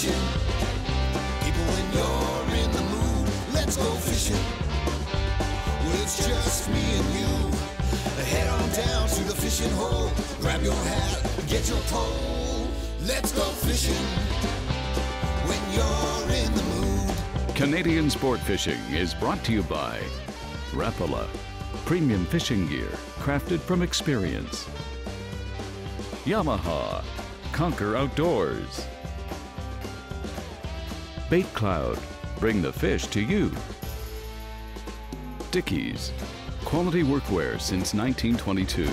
fishing. People, when you're in the mood, let's go fishing. Well, it's just me and you. Head on down to the fishing hole. Grab your hat, get your pole. Let's go fishing when you're in the mood. Canadian Sport Fishing is brought to you by Rapala, premium fishing gear crafted from experience. Yamaha, conquer outdoors. Bait Cloud, bring the fish to you. Dickies, quality workwear since 1922.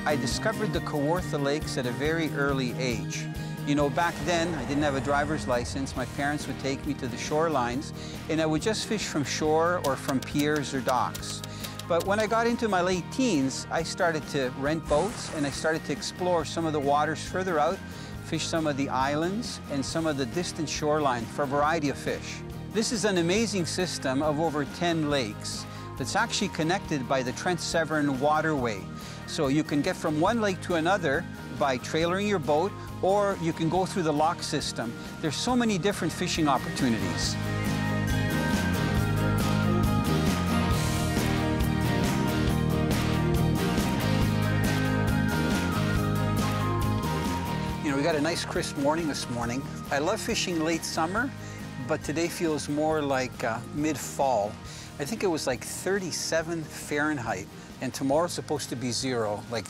I discovered the Kawartha Lakes at a very early age. You know, back then, I didn't have a driver's license. My parents would take me to the shorelines, and I would just fish from shore or from piers or docks. But when I got into my late teens, I started to rent boats, and I started to explore some of the waters further out, fish some of the islands and some of the distant shoreline for a variety of fish. This is an amazing system of over 10 lakes that's actually connected by the Trent Severn waterway. So you can get from one lake to another by trailering your boat, or you can go through the lock system. There's so many different fishing opportunities. You know, we got a nice crisp morning this morning. I love fishing late summer, but today feels more like mid-fall. I think it was like 37 Fahrenheit, and tomorrow's supposed to be 0. Like,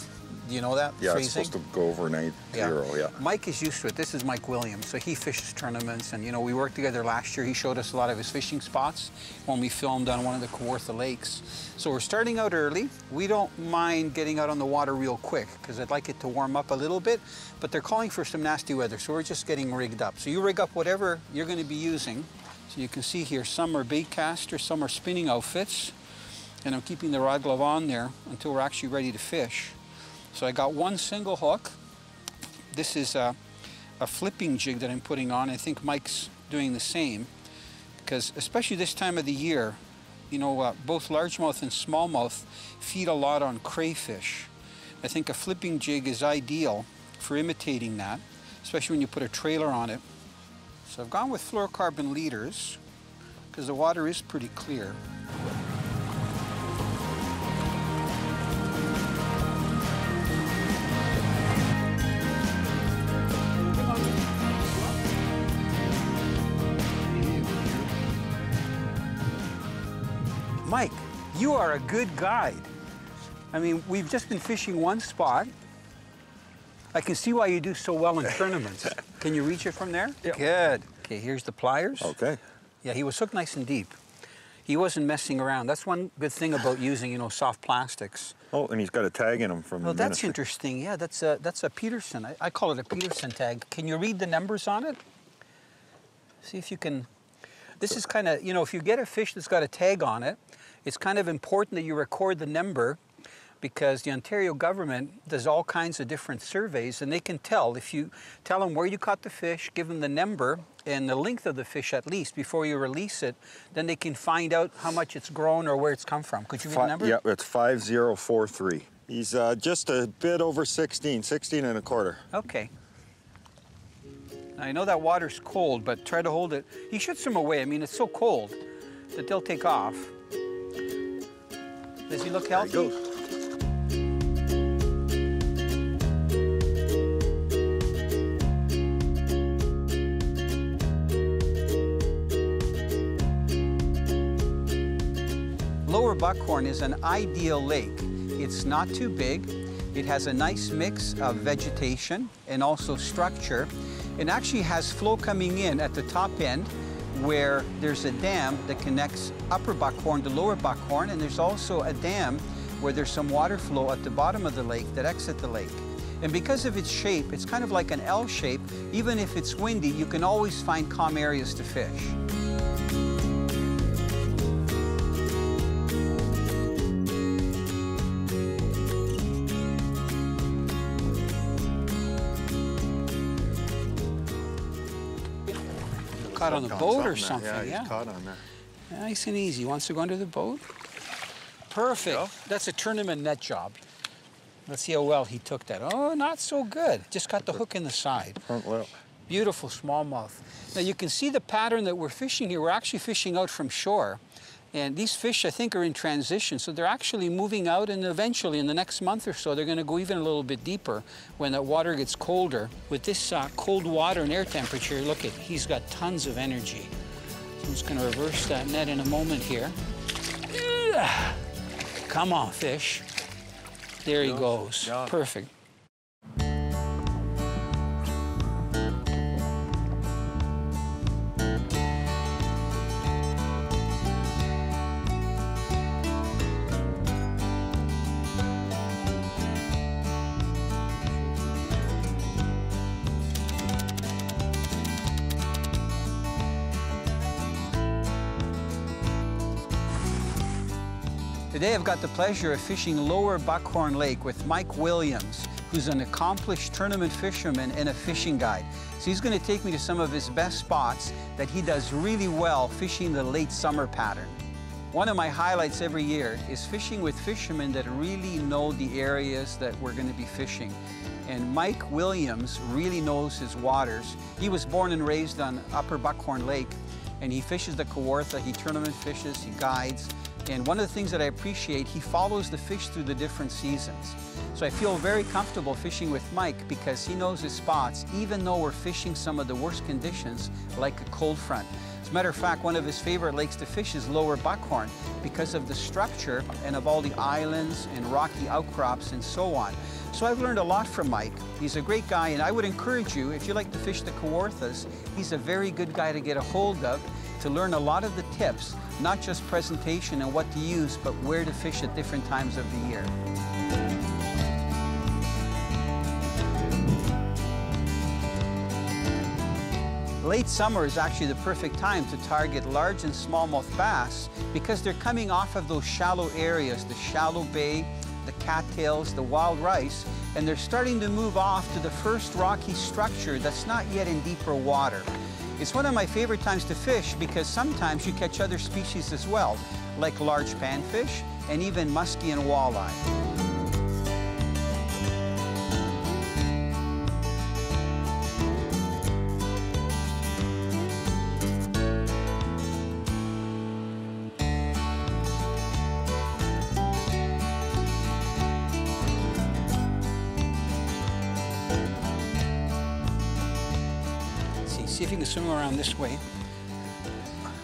do you know that? Yeah, freezing? it's supposed to go overnight, 0, yeah. Mike is used to it. This is Mike Williams, so he fishes tournaments, and you know, we worked together last year. He showed us a lot of his fishing spots when we filmed on one of the Kawartha Lakes. So we're starting out early. We don't mind getting out on the water real quick, because I'd like it to warm up a little bit, but they're calling for some nasty weather, so we're just getting rigged up. So you rig up whatever you're going to be using. So you can see here, some are bait casters, some are spinning outfits, and I'm keeping the rod glove on there until we're actually ready to fish. So I got one single hook. This is a flipping jig that I'm putting on. I think Mike's doing the same, because especially this time of the year, you know, both largemouth and smallmouth feed a lot on crayfish. I think a flipping jig is ideal for imitating that, especially when you put a trailer on it. So I've gone with fluorocarbon leaders because the water is pretty clear. Mike, you are a good guide. I mean, we've just been fishing one spot. I can see why you do so well in tournaments. Can you reach it from there? Yep. Good. Okay, here's the pliers. Okay. Yeah, he was hooked nice and deep. He wasn't messing around. That's one good thing about using, you know, soft plastics. Oh, and he's got a tag in him from Oh, the that's ministry. interesting. Yeah, that's a Peterson. I call it a Peterson tag. Can you read the numbers on it? See if you can. This is kind of, you know, if you get a fish that's got a tag on it, it's kind of important that you record the number, because the Ontario government does all kinds of different surveys, and they can tell. If you tell them where you caught the fish, give them the number and the length of the fish at least before you release it, then they can find out how much it's grown or where it's come from. Could you read the number? Yeah, it's 5043. He's just a bit over 16 and a quarter. Okay. Now, I know that water's cold, but try to hold it. You should swim away. I mean, it's so cold that they'll take off. Does he look healthy? There he goes. Lower Buckhorn is an ideal lake. It's not too big. It has a nice mix of vegetation and also structure. It actually has flow coming in at the top end where there's a dam that connects Upper Buckhorn to Lower Buckhorn, and there's also a dam where there's some water flow at the bottom of the lake that exit the lake. And because of its shape, it's kind of like an L shape. Even if it's windy, you can always find calm areas to fish. caught on the boat or something. Yeah, yeah. he's caught on there. Nice and easy. Wants to go under the boat? Perfect. Go. That's a tournament net job. Let's see how well he took that. Oh, not so good. Just got the hook in the side. Front lip. Beautiful smallmouth. Now you can see the pattern that we're fishing here. We're actually fishing out from shore. And these fish, I think, are in transition. So they're actually moving out, and eventually in the next month or so, they're going to go even a little bit deeper when the water gets colder. With this cold water and air temperature, look at, he's got tons of energy. So I'm just going to reverse that net in a moment here. Come on, fish. There he goes. Yeah. Perfect. Today I've got the pleasure of fishing Lower Buckhorn Lake with Mike Williams, who's an accomplished tournament fisherman and a fishing guide. So he's going to take me to some of his best spots that he does really well fishing the late summer pattern. One of my highlights every year is fishing with fishermen that really know the areas that we're going to be fishing. And Mike Williams really knows his waters. He was born and raised on Upper Buckhorn Lake, and he fishes the Kawartha, he tournament fishes, he guides. And one of the things that I appreciate, he follows the fish through the different seasons. So I feel very comfortable fishing with Mike because he knows his spots, even though we're fishing some of the worst conditions, like a cold front. As a matter of fact, one of his favorite lakes to fish is Lower Buckhorn because of the structure and of all the islands and rocky outcrops and so on. So I've learned a lot from Mike. He's a great guy, and I would encourage you, if you like to fish the Kawarthas, he's a very good guy to get a hold of to learn a lot of the tips, not just presentation and what to use, but where to fish at different times of the year. Late summer is actually the perfect time to target large and smallmouth bass because they're coming off of those shallow areas, the shallow bay, the cattails, the wild rice, and they're starting to move off to the first rocky structure that's not yet in deeper water. It's one of my favorite times to fish because sometimes you catch other species as well, like large panfish and even muskie and walleye. See if you can swim around this way.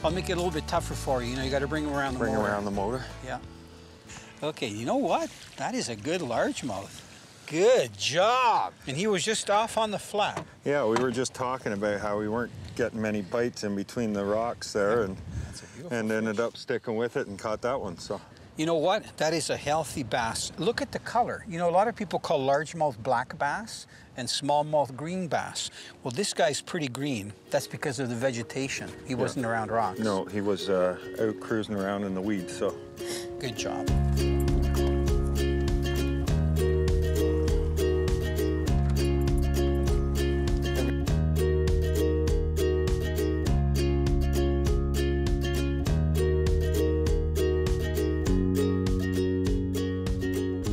I'll make it a little bit tougher for you. You know, you got to bring him around the motor. Bring around the motor. Yeah. Okay, you know what? That is a good largemouth. Good job. And he was just off on the flat. Yeah, we were just talking about how we weren't getting many bites in between the rocks there, and ended up sticking with it and caught that one. So. You know what? That is a healthy bass. Look at the color. You know, a lot of people call largemouth black bass and smallmouth green bass. Well, this guy's pretty green. That's because of the vegetation. He wasn't around rocks. No, he was out cruising around in the weeds, so. Good job.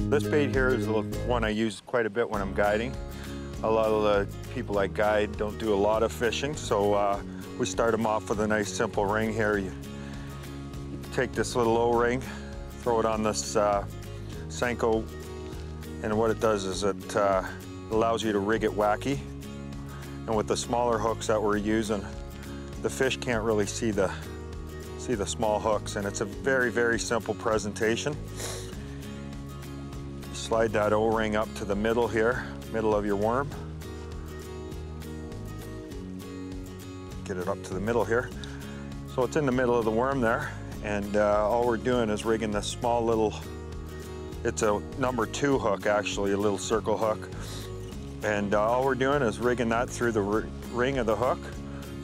This bait here is the one I use quite a bit when I'm guiding. A lot of the people I guide don't do a lot of fishing, so we start them off with a nice simple ring here. You take this little O-ring, throw it on this Senko, and what it does is it allows you to rig it wacky. And with the smaller hooks that we're using, the fish can't really see the small hooks, and it's a very, very simple presentation. Slide that O-ring up to the middle here, middle of your worm. Get it up to the middle here. So it's in the middle of the worm there, and all we're doing is rigging this small little, it's a number 2 hook actually, a little circle hook. And all we're doing is rigging that through the ring of the hook.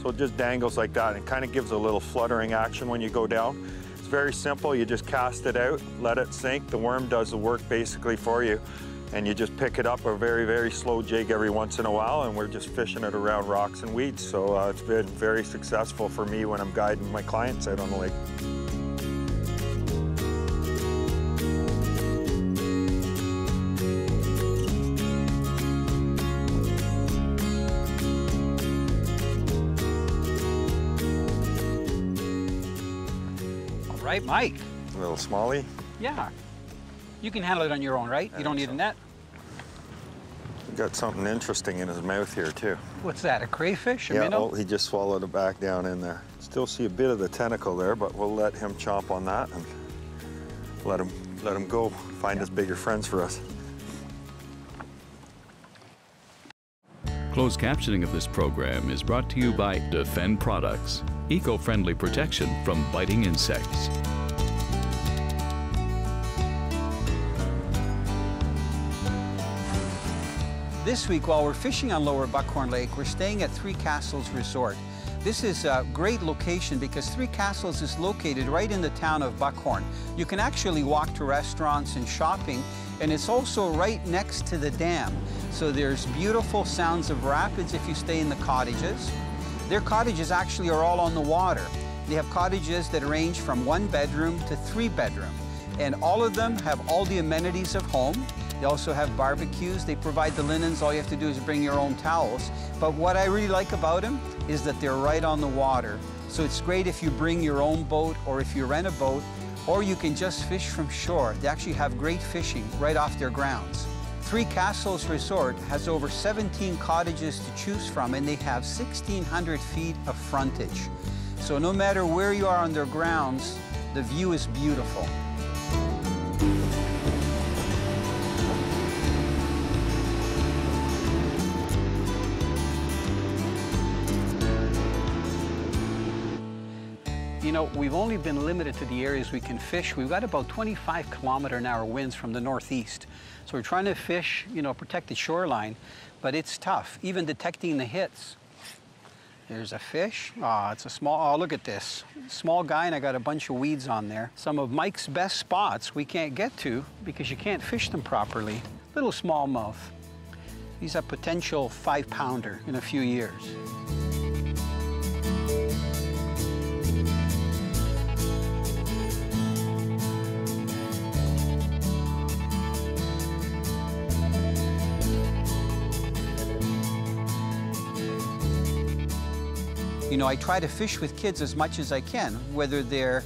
So it just dangles like that and kind of gives a little fluttering action when you go down. It's very simple. You just cast it out, let it sink. The worm does the work basically for you. and you just pick it up a very, very slow jig every once in a while, and we're just fishing it around rocks and weeds. So it's been very successful for me when I'm guiding my clients out on the lake. All right, Mike. A little smallie. Yeah. You can handle it on your own, right? You don't need a net? Got something interesting in his mouth here too. What's that, a crayfish, a yeah, minnow? Oh, he just swallowed it back down in there. Still see a bit of the tentacle there, but we'll let him chomp on that and let him go find us bigger friends for us. Closed captioning of this program is brought to you by Defend Products, eco-friendly protection from biting insects. This week, while we're fishing on Lower Buckhorn Lake, we're staying at Three Castles Resort. This is a great location because Three Castles is located right in the town of Buckhorn. You can actually walk to restaurants and shopping, and it's also right next to the dam. So there's beautiful sounds of rapids if you stay in the cottages. Their cottages actually are all on the water. They have cottages that range from 1 bedroom to 3 bedroom, and all of them have all the amenities of home. They also have barbecues. They provide the linens. All you have to do is bring your own towels. But what I really like about them is that they're right on the water. So it's great if you bring your own boat or if you rent a boat, or you can just fish from shore. They actually have great fishing right off their grounds. Three Castles Resort has over 17 cottages to choose from, and they have 1,600 feet of frontage. So no matter where you are on their grounds, the view is beautiful. You know, we've only been limited to the areas we can fish. We've got about 25-kilometer-an-hour winds from the northeast. So we're trying to fish, you know, protect the shoreline, but it's tough, even detecting the hits. There's a fish. Oh, it's a small, oh, look at this. Small guy, and I got a bunch of weeds on there. Some of Mike's best spots we can't get to because you can't fish them properly. Little smallmouth. He's a potential 5-pounder in a few years. You know, I try to fish with kids as much as I can, whether they're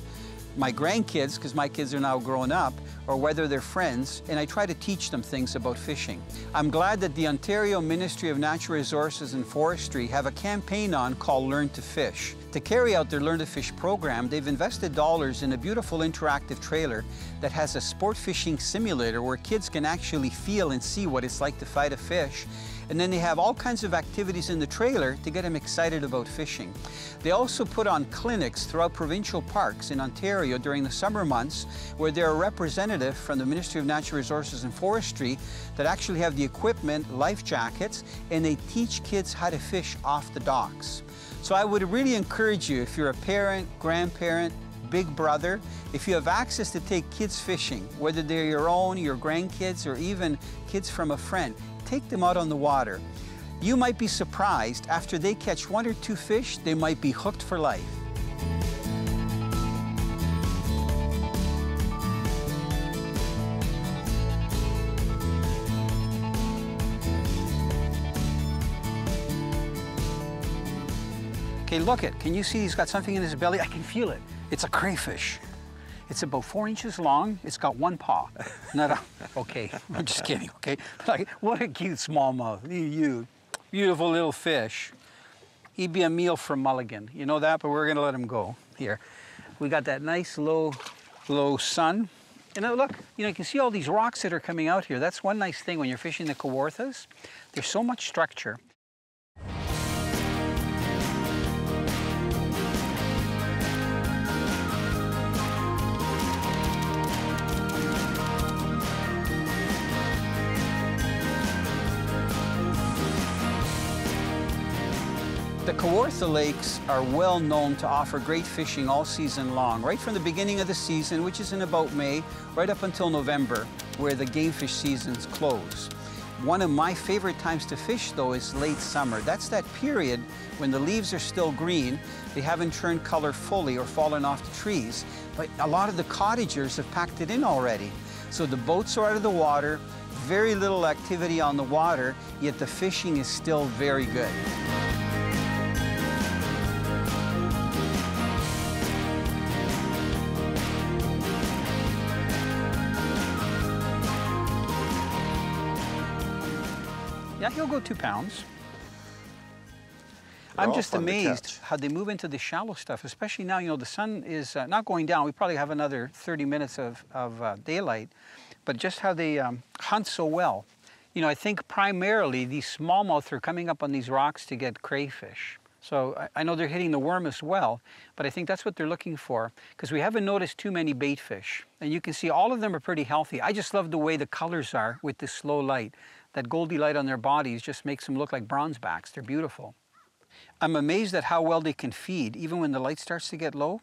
my grandkids, because my kids are now grown up, or whether they're friends, and I try to teach them things about fishing. I'm glad that the Ontario Ministry of Natural Resources and Forestry have a campaign on called Learn to Fish. To carry out their Learn to Fish program, they've invested dollars in a beautiful interactive trailer that has a sport fishing simulator where kids can actually feel and see what it's like to fight a fish. And then they have all kinds of activities in the trailer to get them excited about fishing. They also put on clinics throughout provincial parks in Ontario during the summer months where they're a representative from the Ministry of Natural Resources and Forestry that actually have the equipment, life jackets, and they teach kids how to fish off the docks. So I would really encourage you, if you're a parent, grandparent, big brother, if you have access to take kids fishing, whether they're your own, your grandkids, or even kids from a friend, take them out on the water. You might be surprised, after they catch 1 or 2 fish, they might be hooked for life. Okay, look it. Can you see he's got something in his belly? I can feel it. It's a crayfish. It's about 4 inches long. It's got 1 paw. Okay, I'm just kidding, okay? Like, what a cute smallmouth. You, beautiful little fish. He'd be a meal for Mulligan. You know that, but we're gonna let him go. Here, we got that nice low sun. And now look, you know, you can see all these rocks that are coming out here. That's one nice thing when you're fishing the Kawarthas. There's so much structure. The Kawartha Lakes are well known to offer great fishing all season long, right from the beginning of the season, which is in about May, right up until November. where the game fish seasons close. One of my favorite times to fish, though, is late summer. That's that period when the leaves are still green, they haven't turned color fully or fallen off the trees, but a lot of the cottagers have packed it in already. So the boats are out of the water, very little activity on the water, yet the fishing is still very good. Yeah, he'll go 2 pounds. I'm just amazed how they move into the shallow stuff, especially now, you know, the sun is not going down. We probably have another 30 minutes of daylight, but just how they hunt so well. You know, I think primarily these smallmouth are coming up on these rocks to get crayfish. So I know they're hitting the worm as well, but I think that's what they're looking for, because we haven't noticed too many bait fish. And you can see all of them are pretty healthy. I just love the way the colors are with this slow light. That goldy light on their bodies just makes them look like bronzebacks. They're beautiful. I'm amazed at how well they can feed, even when the light starts to get low.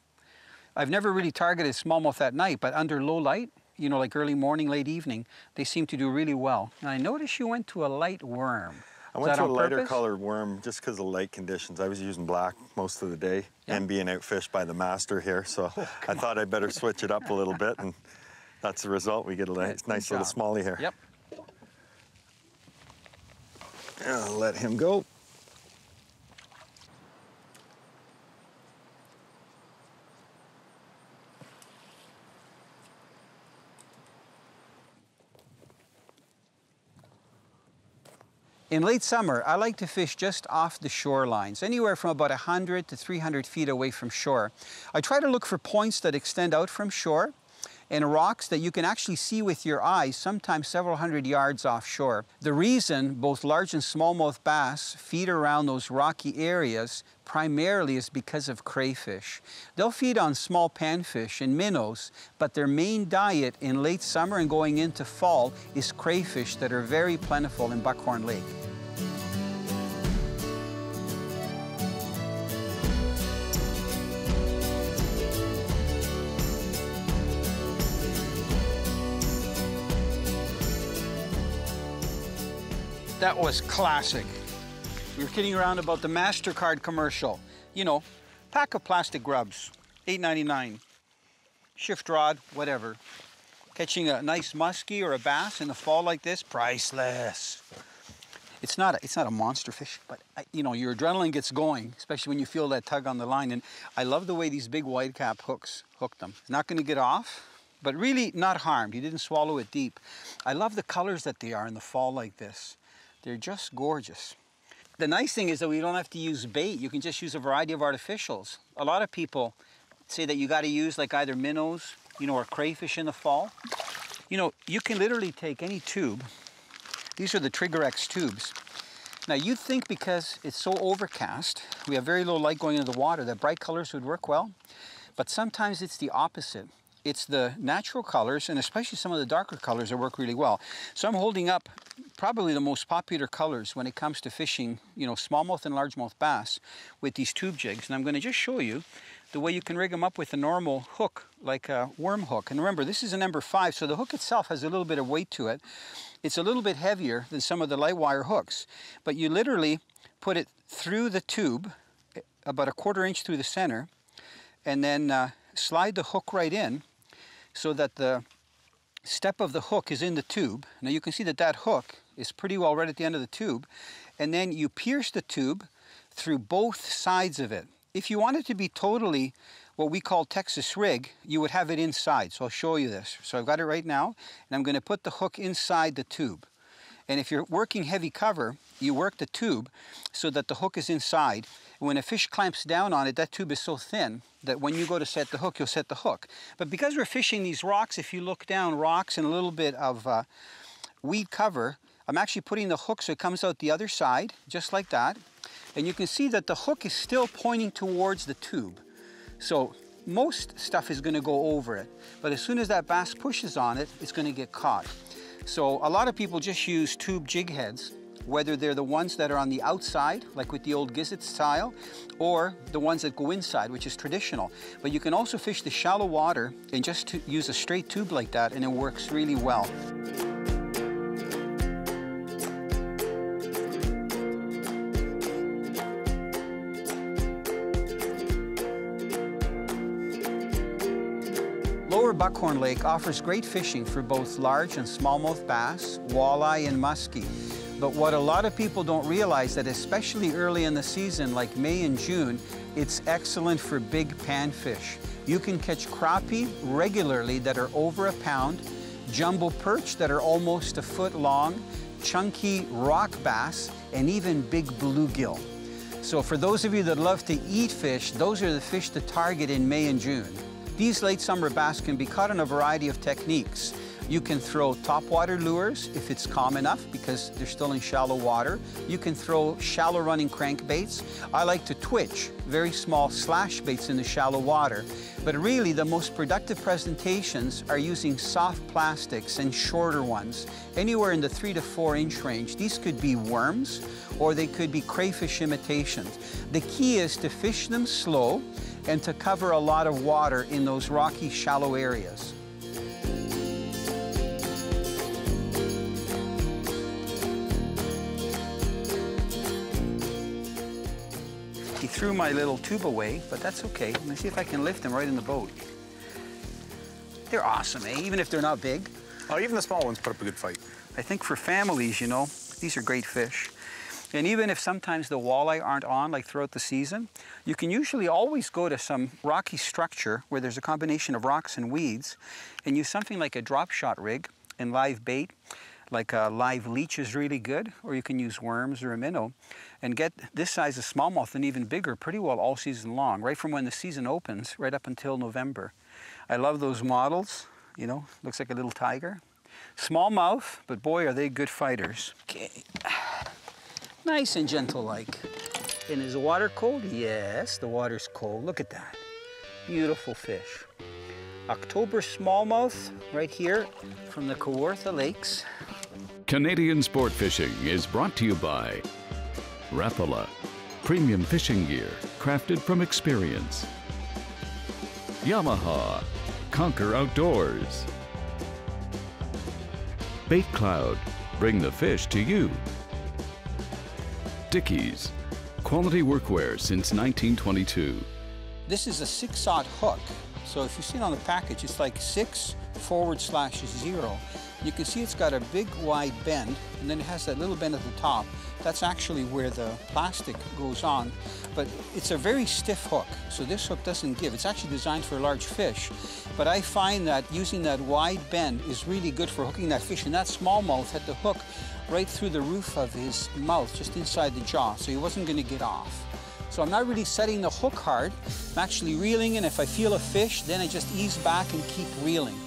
I've never really targeted smallmouth at night, but under low light, you know, like early morning, late evening, they seem to do really well. And I noticed you went to a light worm. I went to a lighter colored worm just because of light conditions. I was using black most of the day and being outfished by the master here, so I thought I'd better switch it up a little bit, and that's the result. We get a nice little smallie here. Yep. I'll let him go. In late summer, I like to fish just off the shorelines, anywhere from about 100 to 300 feet away from shore. I try to look for points that extend out from shore and rocks that you can actually see with your eyes, sometimes several hundred yards offshore. The reason both large and smallmouth bass feed around those rocky areas primarily is because of crayfish. They'll feed on small panfish and minnows, but their main diet in late summer and going into fall is crayfish that are very plentiful in Buckhorn Lake. That was classic. We were kidding around about the MasterCard commercial. You know, pack of plastic grubs, $8.99. Shift rod, whatever. Catching a nice muskie or a bass in the fall like this, priceless. It's not a monster fish, but you know, your adrenaline gets going, especially when you feel that tug on the line. And I love the way these big white cap hooks hook them. It's not going to get off, but really not harmed. You didn't swallow it deep. I love the colors that they are in the fall like this. They're just gorgeous. The nice thing is that we don't have to use bait. You can just use a variety of artificials. A lot of people say that you got to use like either minnows, you know, or crayfish in the fall. You know, you can literally take any tube. These are the Trigger X tubes. Now you'd think because it's so overcast, we have very low light going into the water, that bright colors would work well, but sometimes it's the opposite. It's the natural colors, and especially some of the darker colors, that work really well. So I'm holding up probably the most popular colors when it comes to fishing, you know, smallmouth and largemouth bass with these tube jigs. And I'm going to just show you the way you can rig them up with a normal hook, like a worm hook. And remember, this is a number 5, so the hook itself has a little bit of weight to it. It's a little bit heavier than some of the light wire hooks, but you literally put it through the tube, about a 1/4 inch through the center, and then slide the hook right in, so that the step of the hook is in the tube. Now you can see that that hook is pretty well right at the end of the tube. And then you pierce the tube through both sides of it. If you want it to be totally what we call Texas rig, you would have it inside. So I'll show you this. So I've got it right now, and I'm going to put the hook inside the tube. And if you're working heavy cover, you work the tube so that the hook is inside. When a fish clamps down on it, that tube is so thin that when you go to set the hook, you'll set the hook. But because we're fishing these rocks, if you look down, rocks and a little bit of weed cover, I'm actually putting the hook so it comes out the other side, just like that. And you can see that the hook is still pointing towards the tube. So most stuff is going to go over it. But as soon as that bass pushes on it, it's going to get caught. So a lot of people just use tube jig heads whether they're the ones that are on the outside, like with the old gizzard style, or the ones that go inside, which is traditional. But you can also fish the shallow water and just use a straight tube like that, and it works really well. Lower Buckhorn Lake offers great fishing for both large and smallmouth bass, walleye, and muskie. But what a lot of people don't realize that especially early in the season, like May and June, it's excellent for big panfish. You can catch crappie regularly that are over a pound, jumbo perch that are almost a foot long, chunky rock bass, and even big bluegill. So for those of you that love to eat fish, those are the fish to target in May and June. These late summer bass can be caught in a variety of techniques. You can throw topwater lures if it's calm enough because they're still in shallow water. You can throw shallow running crankbaits. I like to twitch, very small slash baits in the shallow water. But really the most productive presentations are using soft plastics and shorter ones, anywhere in the 3 to 4 inch range. These could be worms or they could be crayfish imitations. The key is to fish them slow and to cover a lot of water in those rocky, shallow areas. He threw my little tube away, but that's okay. Let me see if I can lift him right in the boat. They're awesome, eh? Even if they're not big. Oh, even the small ones put up a good fight. I think for families, you know, these are great fish. And even if sometimes the walleye aren't on, like throughout the season, you can usually always go to some rocky structure where there's a combination of rocks and weeds and use something like a drop shot rig and live bait, like a live leech is really good, or you can use worms or a minnow and get this size of smallmouth and even bigger pretty well all season long, right from when the season opens right up until November. I love those models, you know, looks like a little tiger. Smallmouth, but boy, are they good fighters. Okay. Nice and gentle like. And is the water cold? Yes, the water's cold. Look at that. Beautiful fish. October smallmouth right here from the Kawartha Lakes. Canadian Sport Fishing is brought to you by Rapala, premium fishing gear crafted from experience. Yamaha, conquer outdoors. Bait Cloud, bring the fish to you. Dickies, quality workwear since 1922. This is a 6/0 hook. So if you see it on the package, it's like 6/0. You can see it's got a big wide bend, and then it has that little bend at the top. That's actually where the plastic goes on. But it's a very stiff hook, so this hook doesn't give. It's actually designed for large fish. But I find that using that wide bend is really good for hooking that fish. And that smallmouth had the hook right through the roof of his mouth, just inside the jaw, so he wasn't going to get off. So I'm not really setting the hook hard. I'm actually reeling, and if I feel a fish, then I just ease back and keep reeling.